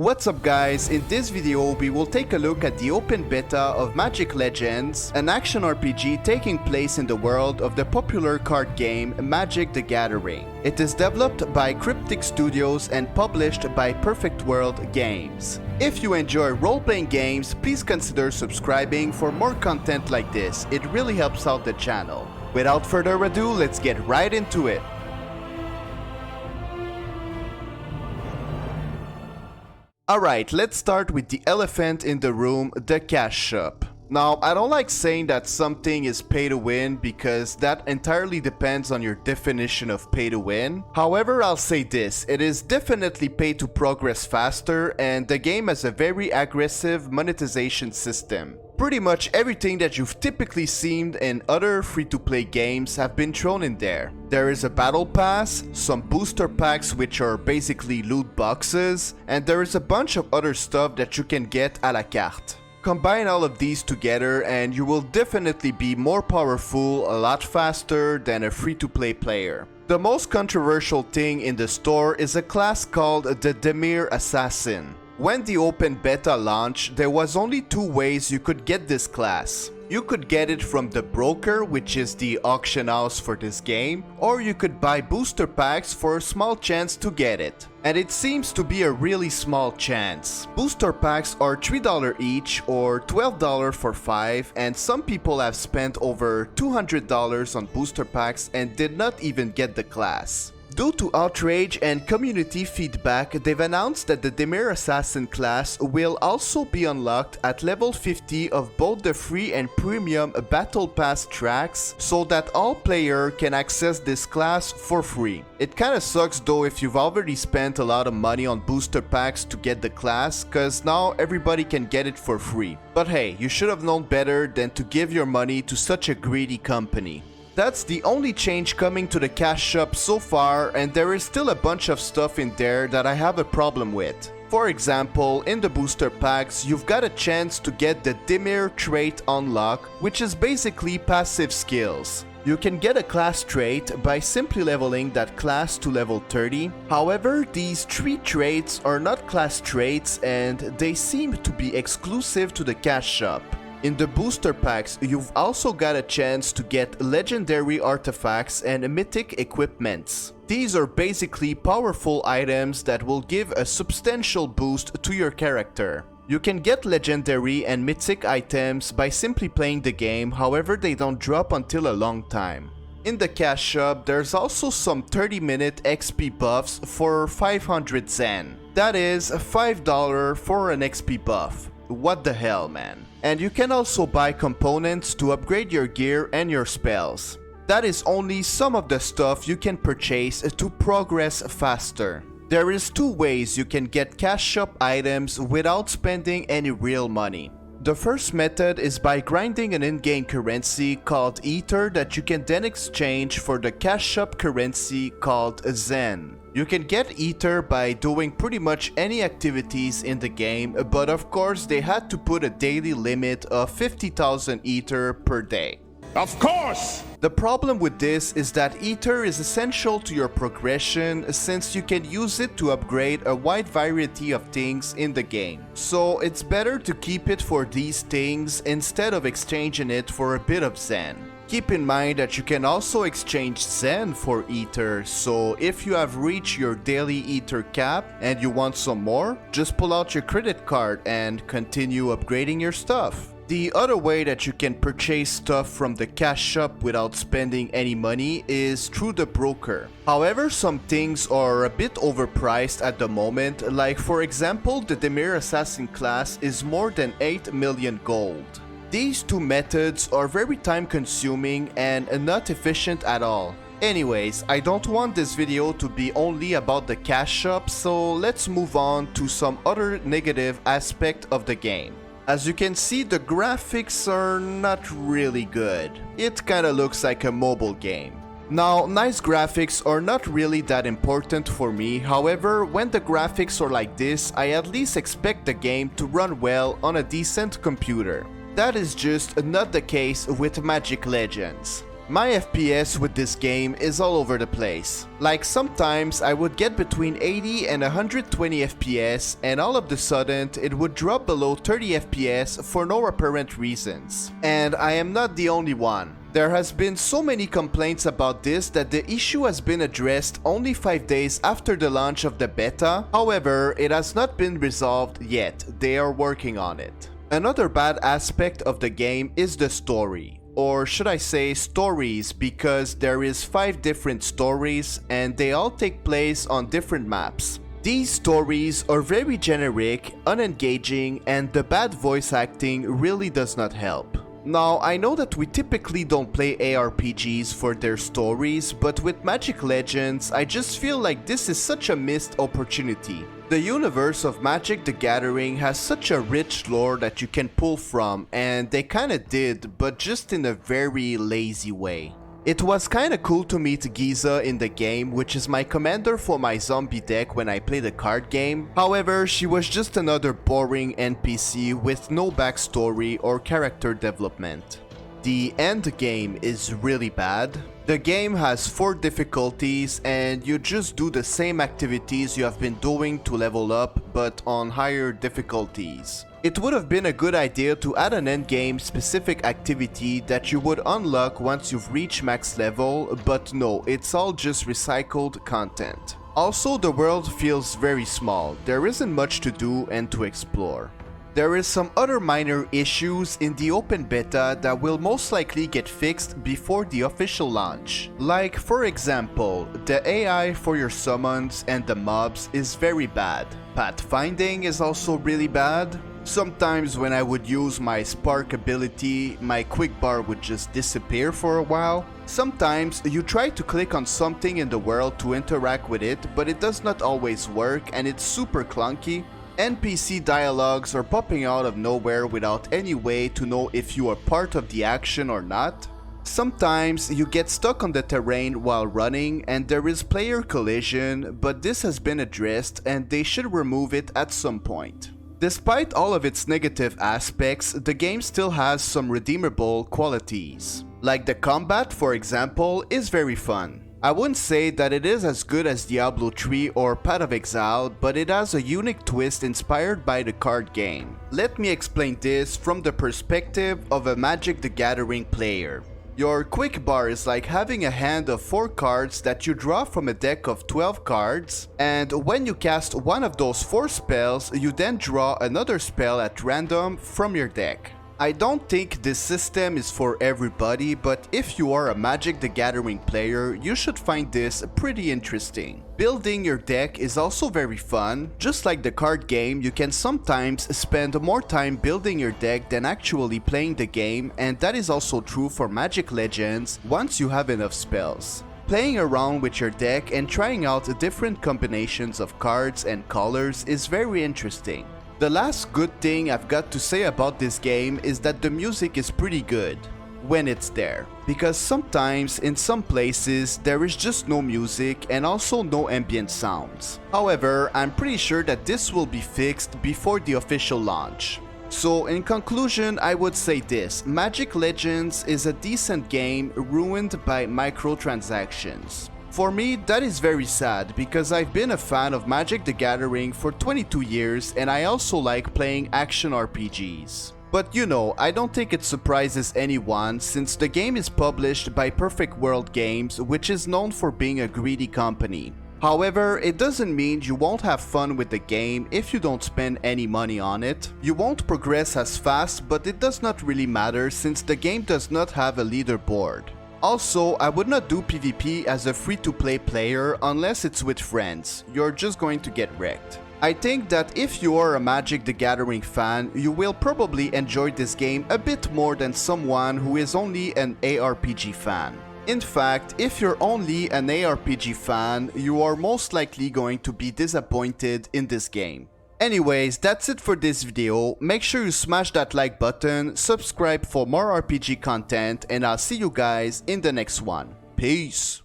What's up guys, in this video we will take a look at the open beta of Magic Legends, an action RPG taking place in the world of the popular card game Magic the Gathering. It is developed by Cryptic Studios and published by Perfect World Games. If you enjoy role-playing games, please consider subscribing for more content like this, it really helps out the channel. Without further ado, let's get right into it. Alright, let's start with the elephant in the room, the cash shop. Now, I don't like saying that something is pay to win because that entirely depends on your definition of pay to win. However, I'll say this, it is definitely pay to progress faster and the game has a very aggressive monetization system. Pretty much everything that you've typically seen in other free-to-play games have been thrown in there. There is a battle pass, some booster packs which are basically loot boxes, and there is a bunch of other stuff that you can get a la carte. Combine all of these together and you will definitely be more powerful a lot faster than a free-to-play player. The most controversial thing in the store is a class called the Dimir Assassin. When the open beta launched, there was only two ways you could get this class. You could get it from the broker, which is the auction house for this game, or you could buy booster packs for a small chance to get it. And it seems to be a really small chance. Booster packs are $3 each or $12 for 5, and some people have spent over $200 on booster packs and did not even get the class. Due to outrage and community feedback, they've announced that the Dimir Assassin class will also be unlocked at level 50 of both the free and premium Battle Pass tracks so that all players can access this class for free. It kinda sucks though if you've already spent a lot of money on booster packs to get the class, cause now everybody can get it for free. But hey, you should have known better than to give your money to such a greedy company. That's the only change coming to the cash shop so far, and there is still a bunch of stuff in there that I have a problem with. For example, in the booster packs, you've got a chance to get the Dimir trait unlock, which is basically passive skills. You can get a class trait by simply leveling that class to level 30. However, these three traits are not class traits and they seem to be exclusive to the cash shop. In the booster packs, you've also got a chance to get legendary artifacts and mythic equipments. These are basically powerful items that will give a substantial boost to your character. You can get legendary and mythic items by simply playing the game, however they don't drop until a long time. In the cash shop, there's also some 30-minute XP buffs for 500 Zen. That is $5 for an XP buff. What the hell, man? And you can also buy components to upgrade your gear and your spells. That is only some of the stuff you can purchase to progress faster. There is two ways you can get cash shop items without spending any real money. The first method is by grinding an in-game currency called Ether that you can then exchange for the cash shop currency called Zen. You can get Ether by doing pretty much any activities in the game, but of course they had to put a daily limit of 50,000 Ether per day. Of course! The problem with this is that Ether is essential to your progression since you can use it to upgrade a wide variety of things in the game. So it's better to keep it for these things instead of exchanging it for a bit of Zen. Keep in mind that you can also exchange Zen for Ether, so if you have reached your daily Ether cap and you want some more, just pull out your credit card and continue upgrading your stuff. The other way that you can purchase stuff from the cash shop without spending any money is through the broker. However, some things are a bit overpriced at the moment, like for example the Dimir Assassin class is more than 8 million gold. These two methods are very time consuming and not efficient at all. Anyways, I don't want this video to be only about the cash shop, so let's move on to some other negative aspect of the game. As you can see, the graphics are not really good. It kinda looks like a mobile game. Now, nice graphics are not really that important for me, however, when the graphics are like this, I at least expect the game to run well on a decent computer. That is just not the case with Magic Legends. My FPS with this game is all over the place. Like sometimes I would get between 80 and 120 FPS and all of a sudden it would drop below 30 FPS for no apparent reasons. And I am not the only one. There has been so many complaints about this that the issue has been addressed only 5 days after the launch of the beta. However, it has not been resolved yet. They are working on it. Another bad aspect of the game is the story. Or should I say stories, because there is 5 different stories and they all take place on different maps. These stories are very generic, unengaging, and the bad voice acting really does not help. Now, I know that we typically don't play ARPGs for their stories, but with Magic Legends, I just feel like this is such a missed opportunity. The universe of Magic the Gathering has such a rich lore that you can pull from, and they kinda did, but just in a very lazy way. It was kinda cool to meet Giza in the game, which is my commander for my zombie deck when I play the card game. However, she was just another boring NPC with no backstory or character development. The end game is really bad. The game has 4 difficulties and you just do the same activities you have been doing to level up, but on higher difficulties. It would have been a good idea to add an endgame specific activity that you would unlock once you've reached max level, but no, it's all just recycled content. Also, the world feels very small. There isn't much to do and to explore. There is some other minor issues in the open beta that will most likely get fixed before the official launch. Like, for example, the AI for your summons and the mobs is very bad. Pathfinding is also really bad. Sometimes when I would use my spark ability, my quick bar would just disappear for a while. Sometimes you try to click on something in the world to interact with it, but it does not always work and it's super clunky. NPC dialogues are popping out of nowhere without any way to know if you are part of the action or not. Sometimes you get stuck on the terrain while running and there is player collision, but this has been addressed and they should remove it at some point. Despite all of its negative aspects, the game still has some redeemable qualities. Like the combat, for example, is very fun. I wouldn't say that it is as good as Diablo 3 or Path of Exile, but it has a unique twist inspired by the card game. Let me explain this from the perspective of a Magic the Gathering player. Your quick bar is like having a hand of 4 cards that you draw from a deck of 12 cards, and when you cast one of those 4 spells, you then draw another spell at random from your deck. I don't think this system is for everybody, but if you are a Magic the Gathering player, you should find this pretty interesting. Building your deck is also very fun. Just like the card game, you can sometimes spend more time building your deck than actually playing the game, and that is also true for Magic Legends once you have enough spells. Playing around with your deck and trying out different combinations of cards and colors is very interesting. The last good thing I've got to say about this game is that the music is pretty good when it's there, because sometimes in some places there is just no music and also no ambient sounds. However, I'm pretty sure that this will be fixed before the official launch. So in conclusion, I would say this: Magic Legends is a decent game ruined by microtransactions. For me, that is very sad because I've been a fan of Magic the Gathering for 22 years and I also like playing action RPGs. But you know, I don't think it surprises anyone since the game is published by Perfect World Games, which is known for being a greedy company. However, it doesn't mean you won't have fun with the game if you don't spend any money on it. You won't progress as fast, but it does not really matter since the game does not have a leaderboard. Also, I would not do PvP as a free-to-play player unless it's with friends. You're just going to get wrecked. I think that if you are a Magic the Gathering fan, you will probably enjoy this game a bit more than someone who is only an ARPG fan. In fact, if you're only an ARPG fan, you are most likely going to be disappointed in this game. Anyways, that's it for this video. Make sure you smash that like button, subscribe for more RPG content, and I'll see you guys in the next one. Peace!